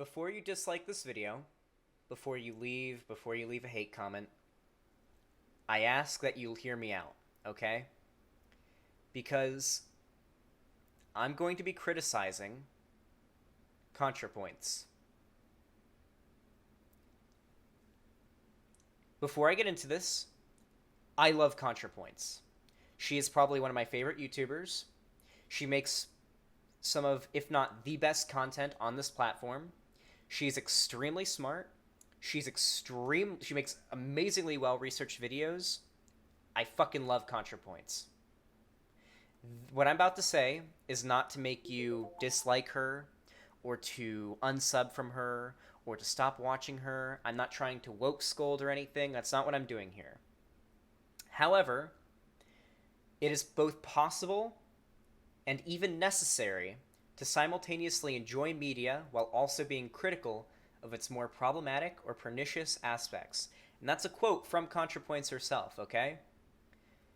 Before you dislike this video, before you leave a hate comment, I ask that you hear me out, okay? Because I'm going to be criticizing ContraPoints. Before I get into this, I love ContraPoints. She is probably one of my favorite YouTubers. She makes some of, if not the best content on this platform. She's extremely smart. She makes amazingly well-researched videos. I fucking love ContraPoints. What I'm about to say is not to make you dislike her or to unsub from her or to stop watching her. I'm not trying to woke scold or anything. That's not what I'm doing here. However, it is both possible and even necessary to simultaneously enjoy media while also being critical of its more problematic or pernicious aspects. And that's a quote from ContraPoints herself, okay?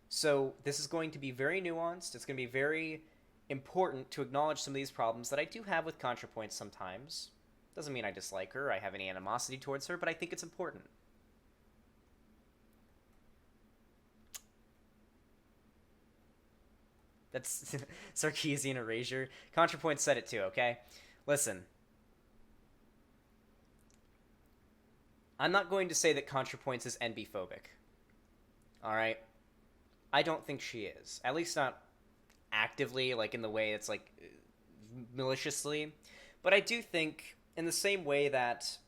So this is going to be very nuanced. It's going to be very important to acknowledge some of these problems that I do have with ContraPoints sometimes. Doesn't mean I dislike her, I have any animosity towards her, but I think it's important. That's Sarkeesian erasure. ContraPoints said it too, okay? Listen. I'm not going to say that ContraPoints is NB-phobic. Alright? I don't think she is. At least not actively, like in the way it's like maliciously. But I do think, in the same way that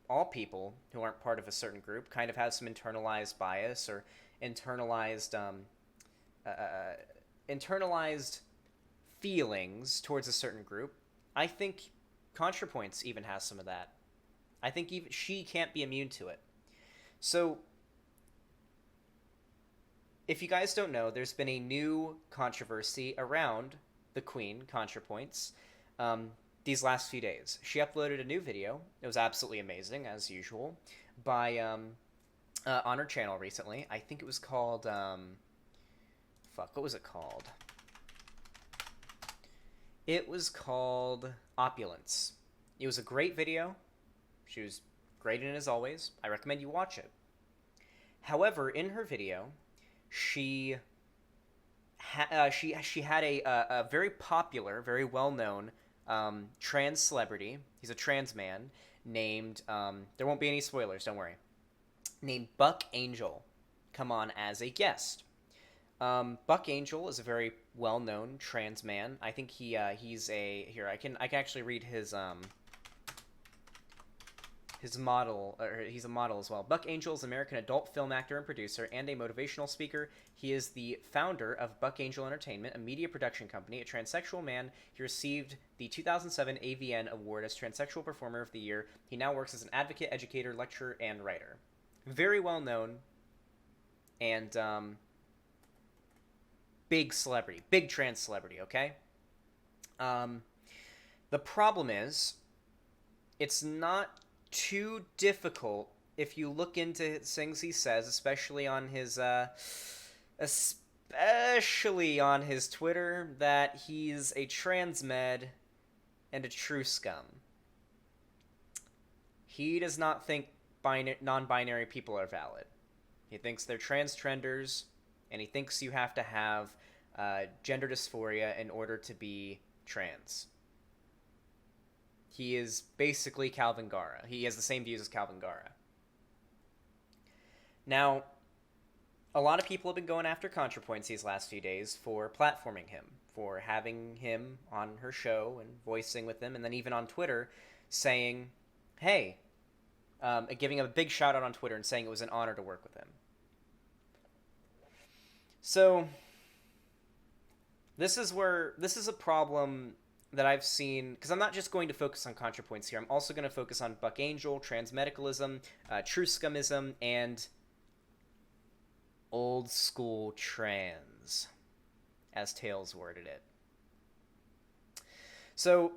all people who aren't part of a certain group kind of have some internalized bias or internalized uh, internalized feelings towards a certain group, I think ContraPoints even has some of that. I think even she can't be immune to it. So, if you guys don't know, there's been a new controversy around the Queen, ContraPoints, these last few days. She uploaded a new video. It was absolutely amazing, as usual, by on her channel recently. I think it was called what was it called? It was called Opulence. It was a great video. She was great in it as always. I recommend you watch it. However, in her video, she she had a very popular, very well known trans celebrity. He's a trans man named there won't be any spoilers, don't worry. Named Buck Angel come on as a guest. Buck Angel is a very well known trans man. I think he's a here I can actually read his model, or he's a model as well. Buck Angel is an American adult film actor and producer and a motivational speaker. He is the founder of Buck Angel Entertainment, a media production company, a transsexual man. He received the 2007 AVN Award as Transsexual Performer of the Year. He now works as an advocate, educator, lecturer, and writer. Very well known and big celebrity, big trans celebrity, okay? The problem is, it's not too difficult if you look into things he says, especially on his Twitter, that he's a trans med and a true scum. He does not think non-binary people are valid. He thinks they're trans trenders, and he thinks you have to have gender dysphoria in order to be trans. He is basically Calvin Gara. He has the same views as Calvin Gara. Now, a lot of people have been going after ContraPoints these last few days for platforming him, for having him on her show and voicing with him, and then even on Twitter saying, hey, giving him a big shout out on Twitter and saying it was an honor to work with him. So, this is a problem that I've seen, because I'm not just going to focus on ContraPoints here. I'm also going to focus on Buck Angel, transmedicalism, true scumism, and old school trans, as Tails worded it. So,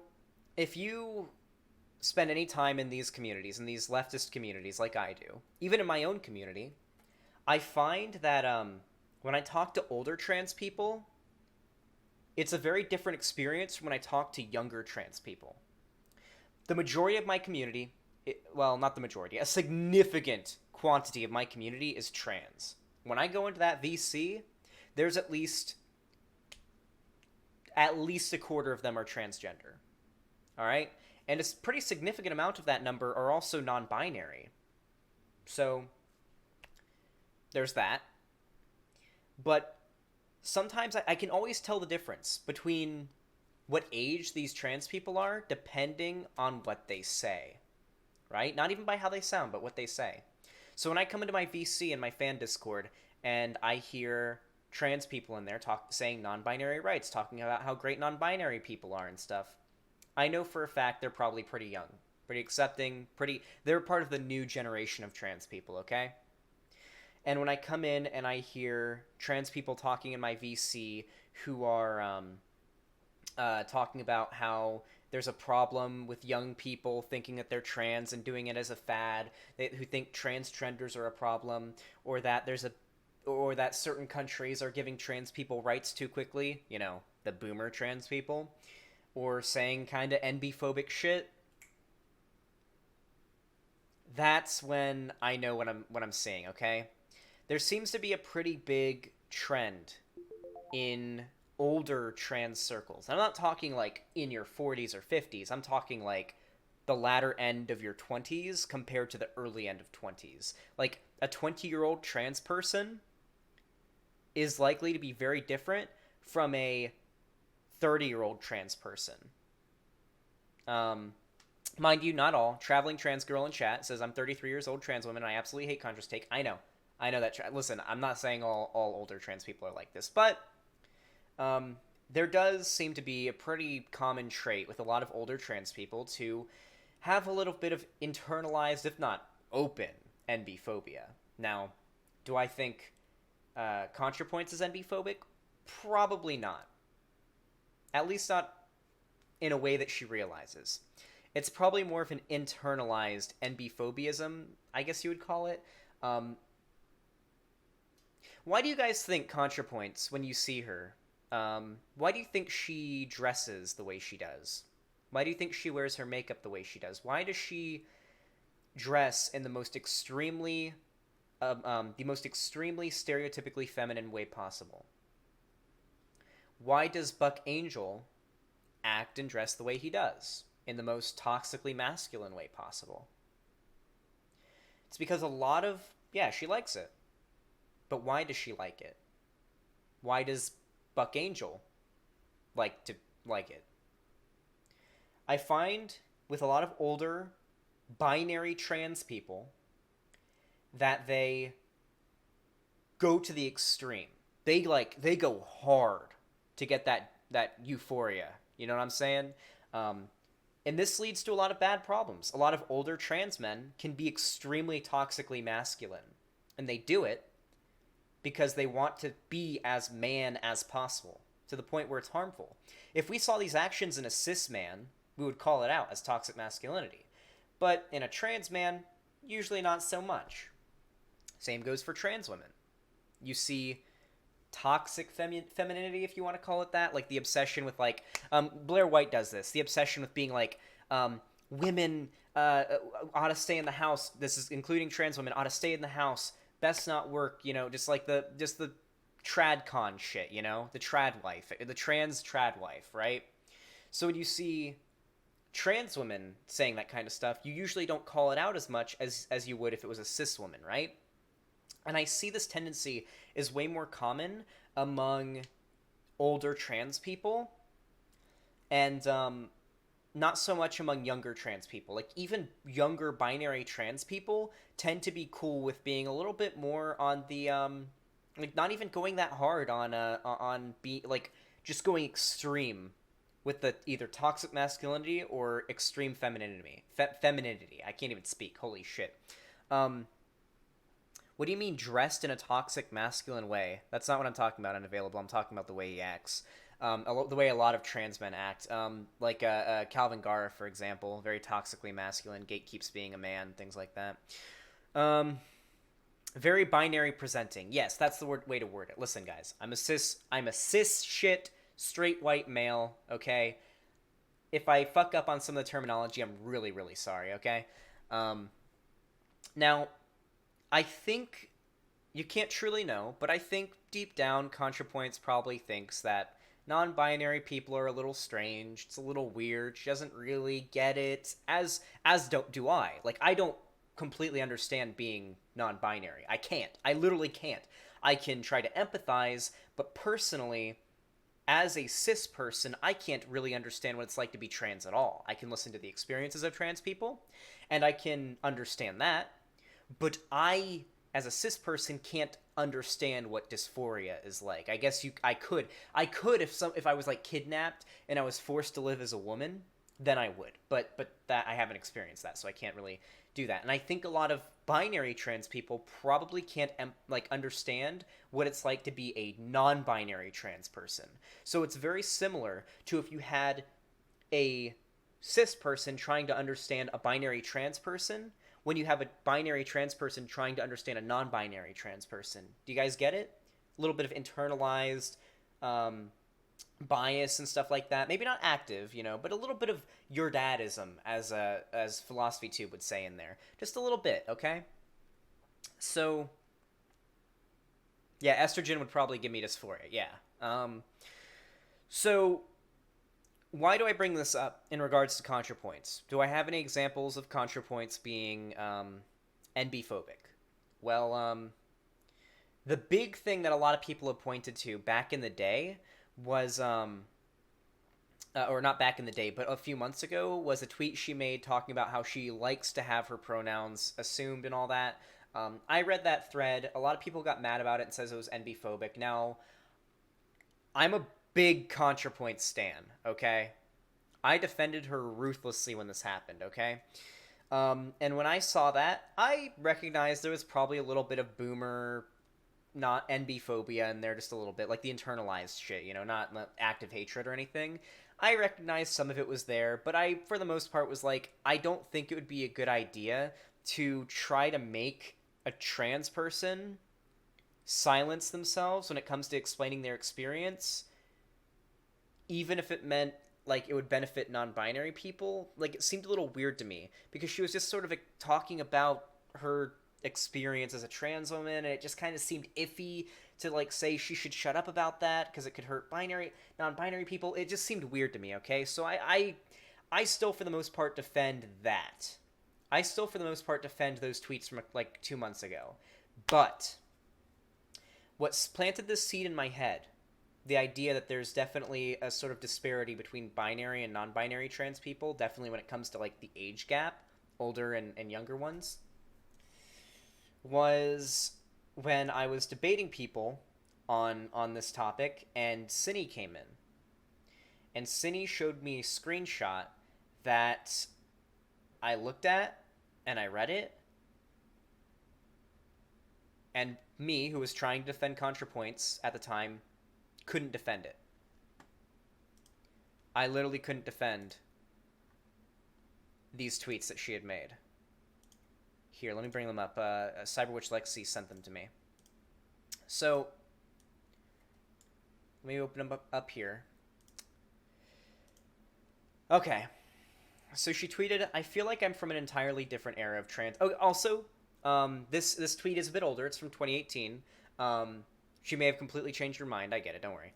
if you spend any time in these communities, in these leftist communities like I do, even in my own community, I find that when I talk to older trans people, it's a very different experience from when I talk to younger trans people. The majority of my community, well, not the majority, a significant quantity of my community is trans. When I go into that VC, there's at least a quarter of them are transgender. All right? And a pretty significant amount of that number are also non-binary. So there's that. But sometimes I can always tell the difference between what age these trans people are depending on what they say, right? Not even by how they sound, but what they say. So when I come into my VC and my fan Discord and I hear trans people in there saying non-binary rights, talking about how great non-binary people are and stuff, I know for a fact they're probably pretty young, pretty accepting, they're part of the new generation of trans people, okay? And when I come in and I hear trans people talking in my VC who are talking about how there's a problem with young people thinking that they're trans and doing it as a fad, who think transgenders are a problem, or that certain countries are giving trans people rights too quickly, the boomer trans people, or saying kind of NB-phobic shit. That's when I know what I'm seeing, okay? There seems to be a pretty big trend in older trans circles. I'm not talking like in your 40s or 50s. I'm talking like the latter end of your 20s compared to the early end of 20s. Like a 20-year-old trans person is likely to be very different from a 30-year-old trans person. Mind you, not all. Traveling trans girl in chat says, I'm 33 years old, trans woman, and I absolutely hate Contra's take. I know that. Listen, I'm not saying all older trans people are like this, but there does seem to be a pretty common trait with a lot of older trans people to have a little bit of internalized, if not open, NB phobia. Now, do I think ContraPoints is NB phobic? Probably not. At least not in a way that she realizes. It's probably more of an internalized NB phobiasm, I guess you would call it. Why do you guys think ContraPoints, when you see her, why do you think she dresses the way she does? Why do you think she wears her makeup the way she does? Why does she dress in the most extremely stereotypically feminine way possible? Why does Buck Angel act and dress the way he does in the most toxically masculine way possible? It's because she likes it. But why does she like it? Why does Buck Angel like it? I find with a lot of older binary trans people that they go to the extreme. They go hard to get that euphoria. You know what I'm saying? And this leads to a lot of bad problems. A lot of older trans men can be extremely toxically masculine, and they do it because they want to be as man as possible, to the point where it's harmful. If we saw these actions in a cis man, we would call it out as toxic masculinity. But in a trans man, usually not so much. Same goes for trans women. You see toxic femininity, if you want to call it that, like the obsession with Blair White does this, the obsession with being women ought to stay in the house. This is including trans women, ought to stay in the house, best not work, just the trad con shit, the trad wife, the trans trad wife, right? So when you see trans women saying that kind of stuff, you usually don't call it out as much as you would if it was a cis woman, right? And I see this tendency is way more common among older trans people, and not so much among younger trans people. Like, even younger binary trans people tend to be cool with being a little bit more on the not even going that hard on just going extreme with the either toxic masculinity or extreme femininity. Femininity. I can't even speak. Holy shit. What do you mean dressed in a toxic masculine way? That's not what I'm talking about, Unavailable. I'm talking about the way he acts. The way a lot of trans men act. Calvin Garra, for example, very toxically masculine, gatekeeps being a man, things like that. Very binary presenting. Yes, that's the way to word it. Listen, guys, I'm a cis shit, straight white male, okay? if I fuck up on some of the terminology, I'm really, really sorry, okay? Um, Now, I think you can't truly know, but I think deep down, ContraPoints probably thinks that non-binary people are a little strange. It's a little weird. She doesn't really get it, as do I. Like, I don't completely understand being non-binary. I can't. I literally can't. I can try to empathize, but personally, as a cis person, I can't really understand what it's like to be trans at all. I can listen to the experiences of trans people, and I can understand that, but I, as a cis person, can't understand what dysphoria is like. I guess I could if I was like kidnapped and I was forced to live as a woman, then I would. But that I haven't experienced that, so I can't really do that. And I think a lot of binary trans people probably can't like understand what it's like to be a non-binary trans person. So it's very similar to if you had a cis person trying to understand a binary trans person when you have a binary trans person trying to understand a non-binary trans person. Do you guys get it? A little bit of internalized um, bias and stuff like that. Maybe not active, but a little bit of your dadism, as Philosophy Tube would say in there. Just a little bit, okay? So, yeah, estrogen would probably give me dysphoria. Yeah. So why do I bring this up in regards to ContraPoints? Do I have any examples of ContraPoints being NB-phobic? Well, the big thing that a lot of people have pointed to back in the day was, or not back in the day, but a few months ago, was a tweet she made talking about how she likes to have her pronouns assumed and all that. I read that thread. A lot of people got mad about it and says it was NB-phobic. Now, I'm a big ContraPoints stan, okay? I defended her ruthlessly when this happened, okay? And when I saw that, I recognized there was probably a little bit of boomer, not NB phobia in there, just a little bit, like the internalized shit, not active hatred or anything. I recognized some of it was there, but I, for the most part, was like, I don't think it would be a good idea to try to make a trans person silence themselves when it comes to explaining their experience, even if it meant like it would benefit non-binary people. Like, it seemed a little weird to me because she was just sort of like, talking about her experience as a trans woman, and it just kind of seemed iffy to like say she should shut up about that because it could hurt non-binary people. It just seemed weird to me. Okay, so I still for the most part defend that. I still for the most part defend those tweets from like 2 months ago. But what's planted this seed in my head, the idea that there's definitely a sort of disparity between binary and non-binary trans people, definitely when it comes to like the age gap, older and younger ones, was when I was debating people on this topic, and Cinny came in. And Cinny showed me a screenshot that I looked at, and I read it, and me, who was trying to defend ContraPoints at the time, couldn't defend it. I literally couldn't defend these tweets that she had made. Here, let me bring them up. Cyberwitch Lexi sent them to me. So, let me open them up here. Okay. So she tweeted, I feel like I'm from an entirely different era of trans... Oh, also, this tweet is a bit older. It's from 2018. She may have completely changed her mind. I get it. Don't worry.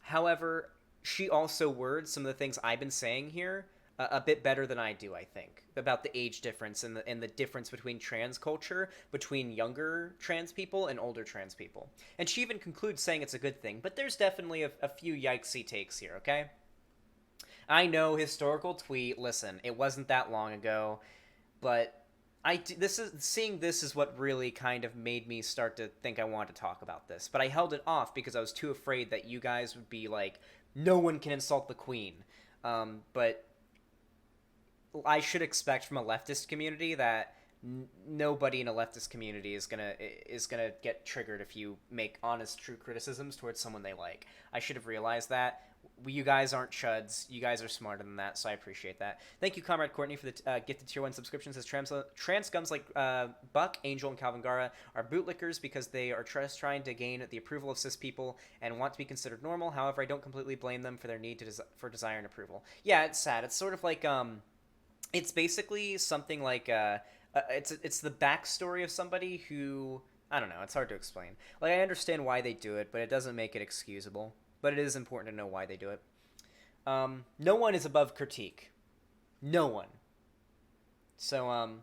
However, she also words some of the things I've been saying here a bit better than I do, I think, about the age difference and the difference between trans culture, between younger trans people and older trans people. And she even concludes saying it's a good thing, but there's definitely a few yikesy takes here, okay? I know, historical tweet, listen, it wasn't that long ago, but seeing this is what really kind of made me start to think I wanted to talk about this. But I held it off because I was too afraid that you guys would be like, no one can insult the queen. But I should expect from a leftist community that nobody in a leftist community is gonna get triggered if you make honest, true criticisms towards someone they like. I should have realized that You guys aren't chuds. You guys are smarter than that, so I appreciate that. Thank you, Comrade Courtney, for the gifted tier 1 subscription. Says trans gums like Buck, Angel, and Calvin Gara are bootlickers because they are just trying to gain the approval of cis people and want to be considered normal. However, I don't completely blame them for their need for desire and approval. Yeah, it's sad. It's sort of like it's basically something like it's the backstory of somebody who, I don't know. It's hard to explain. Like, I understand why they do it, but it doesn't make it excusable. But it is important to know why they do it. No one is above critique. No one. So,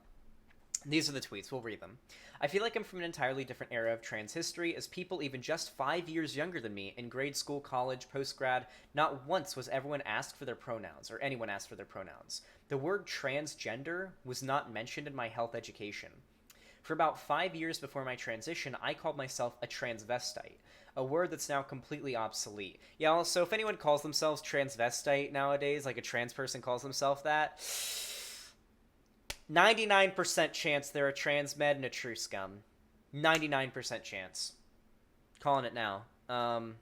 these are the tweets. We'll read them. I feel like I'm from an entirely different era of trans history, as people even just 5 years younger than me in grade school, college, post-grad, not once was everyone asked for their pronouns, or anyone asked for their pronouns. The word transgender was not mentioned in my health education. For about 5 years before my transition, I called myself a transvestite, a word that's now completely obsolete. Yeah, also, if anyone calls themselves transvestite nowadays, like a trans person calls themselves that, 99% chance they're a trans med and a true scum. 99% chance. Calling it now. But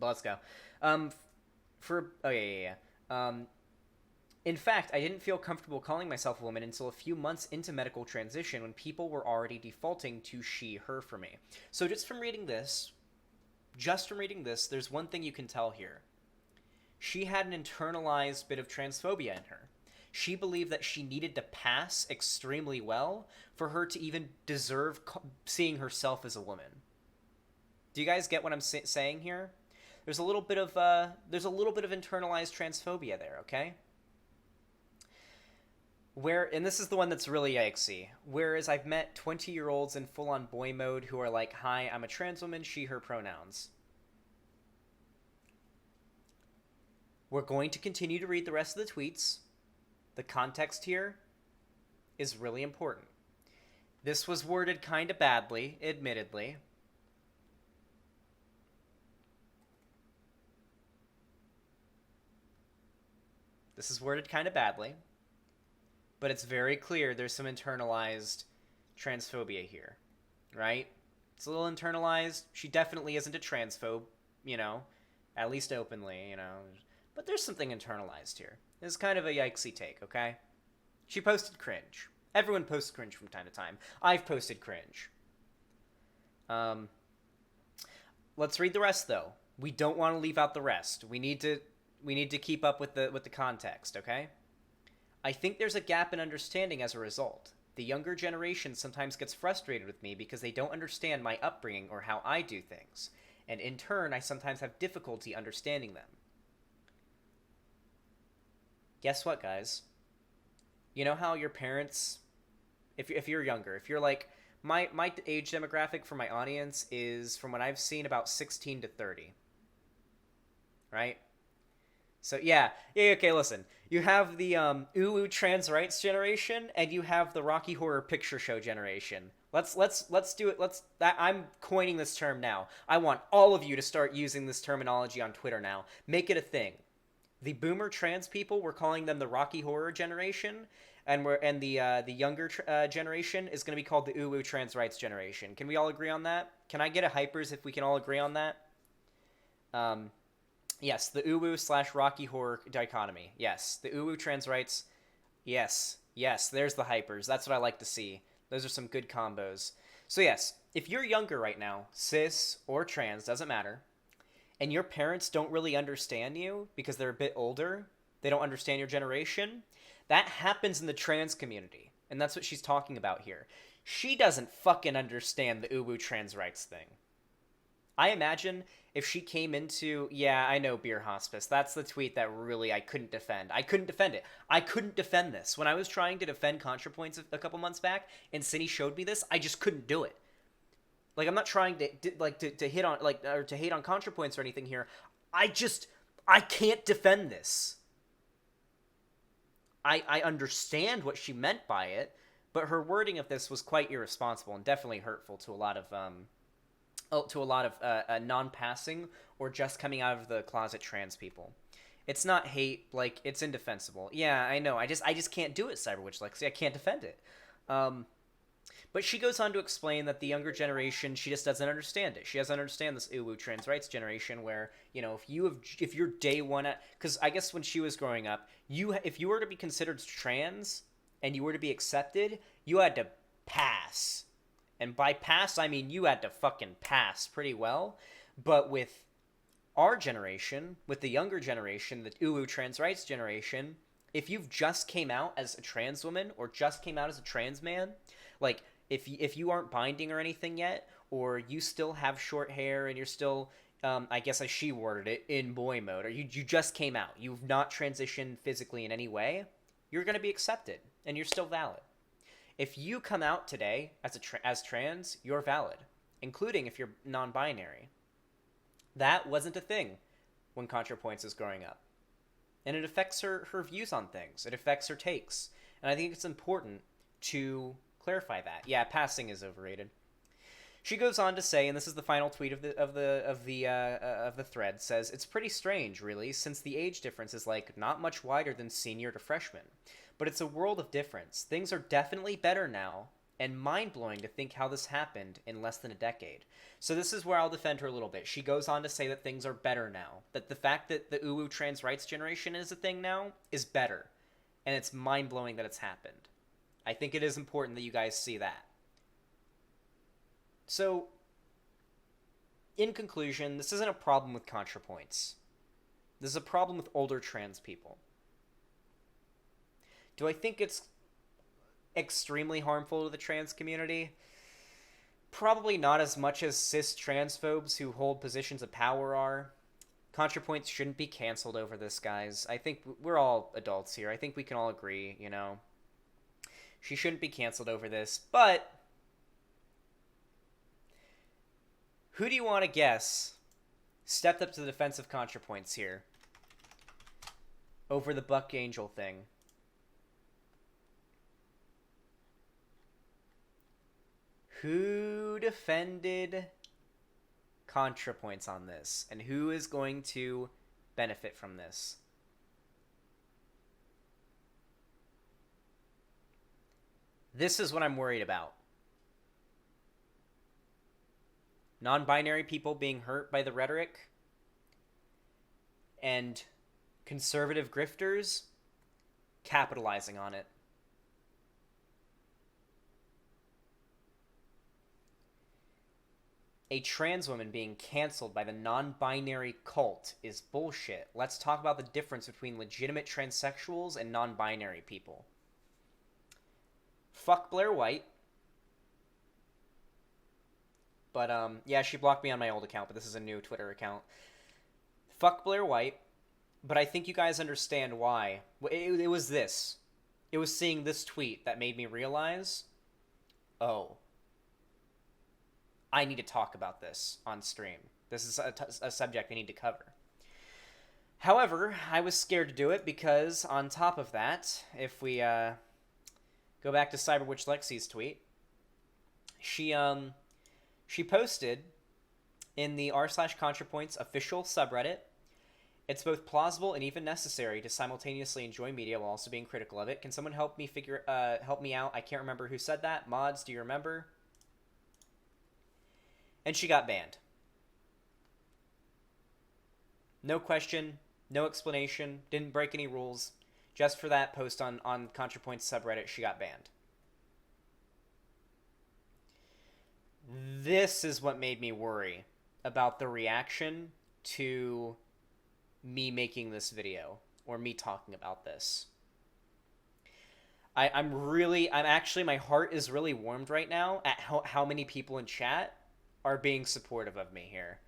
let's go. In fact, I didn't feel comfortable calling myself a woman until a few months into medical transition when people were already defaulting to she, her for me. So just from reading this, there's one thing you can tell here. She had an internalized bit of transphobia in her. She believed that she needed to pass extremely well for her to even deserve seeing herself as a woman. Do you guys get what I'm saying here? There's a little bit of internalized transphobia there, okay? And this is the one that's really yikesy. Whereas I've met 20-year-olds in full-on boy mode who are like, hi, I'm a trans woman, she, her pronouns. We're going to continue to read the rest of the tweets. The context here is really important. This was worded kind of badly, admittedly. But it's very clear there's some internalized transphobia here, right? It's a little internalized. She definitely isn't a transphobe, at least openly, But there's something internalized here. It's kind of a yikesy take, okay? She posted cringe. Everyone posts cringe from time to time. I've posted cringe. Let's read the rest, though. We don't want to leave out the rest. We need to keep up with the context, okay? I think there's a gap in understanding as a result. The younger generation sometimes gets frustrated with me because they don't understand my upbringing or how I do things. And in turn, I sometimes have difficulty understanding them. Guess what, guys? You know how your parents, if you're younger, if you're like, my age demographic for my audience is, from what I've seen, about 16 to 30. Right? So yeah, okay, listen. You have the trans rights generation, and you have the Rocky Horror Picture Show generation. Let's do it. I'm coining this term now. I want all of you to start using this terminology on Twitter now. Make it a thing. The boomer trans people, we're calling them the Rocky Horror generation, and the younger generation is going to be called the trans rights generation. Can we all agree on that? Can I get a hypers if we can all agree on that? Yes, the / Rocky Horror dichotomy. Yes, the trans rights. Yes, there's the hypers. That's what I like to see. Those are some good combos. So yes, if you're younger right now, cis or trans, doesn't matter, and your parents don't really understand you because they're a bit older, they don't understand your generation, that happens in the trans community. And that's what she's talking about here. She doesn't fucking understand the trans rights thing. I imagine if she came into, yeah, I know, Beer Hospice. That's the tweet that really I couldn't defend. I couldn't defend it. I couldn't defend this. When I was trying to defend ContraPoints a couple months back, and Cindy showed me this, I just couldn't do it. Like, I'm not trying to hit on, or to hate on ContraPoints or anything here. I can't defend this. I understand what she meant by it, but her wording of this was quite irresponsible and definitely hurtful to a lot of non-passing or just coming out of the closet trans people. It's not hate, like, it's indefensible. Yeah, I know. I just can't do it, Cyberwitch Lexi. I can't defend it. But she goes on to explain that the younger generation, she just doesn't understand it. She doesn't understand this uwu trans rights generation where, you know, if you're day one at, because I guess when she was growing up, if you were to be considered trans and you were to be accepted, you had to pass. And by pass, I mean you had to fucking pass pretty well. But with our generation, with the younger generation, the uwu trans rights generation, if you've just came out as a trans woman or just came out as a trans man, like if you aren't binding or anything yet, or you still have short hair and you're still, I guess as she worded it, in boy mode, or you just came out, you've not transitioned physically in any way, you're going to be accepted and you're still valid. If you come out today as trans, you're valid, including if you're non-binary. That wasn't a thing when ContraPoints was growing up. And it affects her views on things. It affects her takes. And I think it's important to clarify that. Yeah, passing is overrated. She goes on to say, and this is the final tweet of the thread, says, "It's pretty strange, really, since the age difference is like not much wider than senior to freshman. But it's a world of difference. Things are definitely better now, and mind-blowing to think how this happened in less than a decade." So this is where I'll defend her a little bit. She goes on to say that things are better now. That the fact that the uwu trans rights generation is a thing now is better. And it's mind-blowing that it's happened. I think it is important that you guys see that. So, in conclusion, this isn't a problem with ContraPoints. This is a problem with older trans people. Do I think it's extremely harmful to the trans community? Probably not as much as cis transphobes who hold positions of power are. ContraPoints shouldn't be canceled over this, guys. I think we're all adults here. I think we can all agree, you know. She shouldn't be canceled over this, but who do you want to guess stepped up to the defense of ContraPoints here over the Buck Angel thing? Who defended ContraPoints on this? And who is going to benefit from this? This is what I'm worried about. Non-binary people being hurt by the rhetoric, and conservative grifters capitalizing on it. A trans woman being canceled by the non-binary cult is bullshit. Let's talk about the difference between legitimate transsexuals and non-binary people. Fuck Blair White. But, yeah, she blocked me on my old account, but this is a new Twitter account. Fuck Blair White, but I think you guys understand why. It was this. It was seeing this tweet that made me realize, oh, I need to talk about this on stream. This is a subject I need to cover. However, I was scared to do it because, on top of that, if we go back to Cyberwitch Lexi's tweet, she posted in the r/ContraPoints official subreddit, "It's both plausible and even necessary to simultaneously enjoy media while also being critical of it. Can someone help me help me out? I can't remember who said that. Mods, do you remember?" And she got banned. No question, no explanation, didn't break any rules. Just for that post on ContraPoints subreddit, she got banned. This is what made me worry about the reaction to me making this video, or me talking about this. I'm actually, my heart is really warmed right now at how many people in chat are being supportive of me here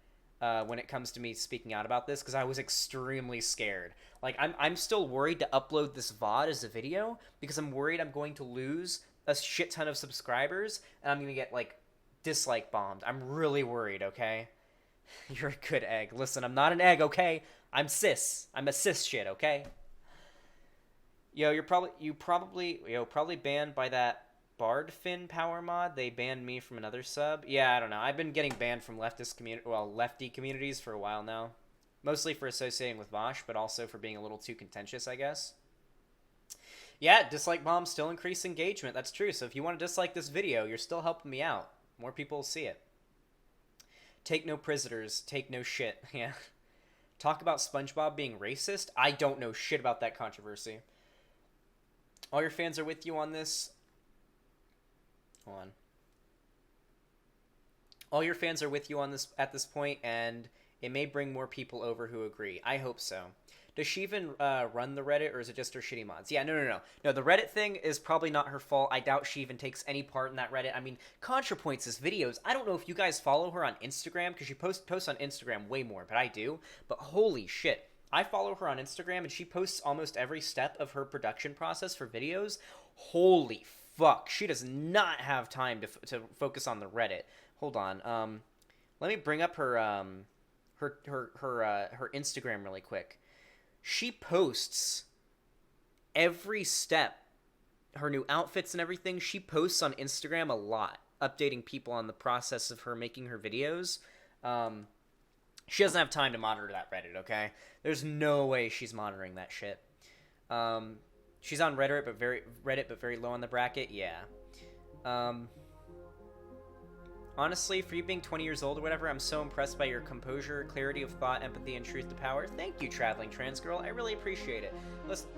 when it comes to me speaking out about this, because I was extremely scared. Like, I'm still worried to upload this VOD as a video because I'm worried I'm going to lose a shit ton of subscribers and I'm going to get, like, dislike bombed. I'm really worried, okay? You're a good egg. Listen, I'm not an egg, okay? I'm cis. I'm a cis shit, okay? Yo, you're probably banned by that Bardfin power mod. They banned me from another sub. Yeah, I don't know. I've been getting banned from lefty communities for a while now. Mostly for associating with Vosh, but also for being a little too contentious, I guess. Yeah, dislike bombs still increase engagement. That's true. So if you want to dislike this video, you're still helping me out. More people will see it. Take no prisoners. Take no shit. Yeah. Talk about SpongeBob being racist? I don't know shit about that controversy. All your fans are with you on this. Hold on. All your fans are with you on this at this point, and it may bring more people over who agree. I hope so. Does she even run the Reddit, or is it just her shitty mods? Yeah, no. No, the Reddit thing is probably not her fault. I doubt she even takes any part in that Reddit. I mean, ContraPoints' videos, I don't know if you guys follow her on Instagram, because she posts on Instagram way more, but I do. But holy shit. I follow her on Instagram, and she posts almost every step of her production process for videos. Holy fuck. She does not have time to focus on the Reddit. Hold on. Let me bring up her Instagram really quick. She posts every step, her new outfits and everything. She posts on Instagram a lot, updating people on the process of her making her videos. She doesn't have time to monitor that Reddit, okay? There's no way she's monitoring that shit. She's on Reddit, but very low on the bracket. Yeah. Honestly, for you being 20 years old or whatever, I'm so impressed by your composure, clarity of thought, empathy, and truth to power. Thank you, Traveling Trans Girl. I really appreciate it. Listen,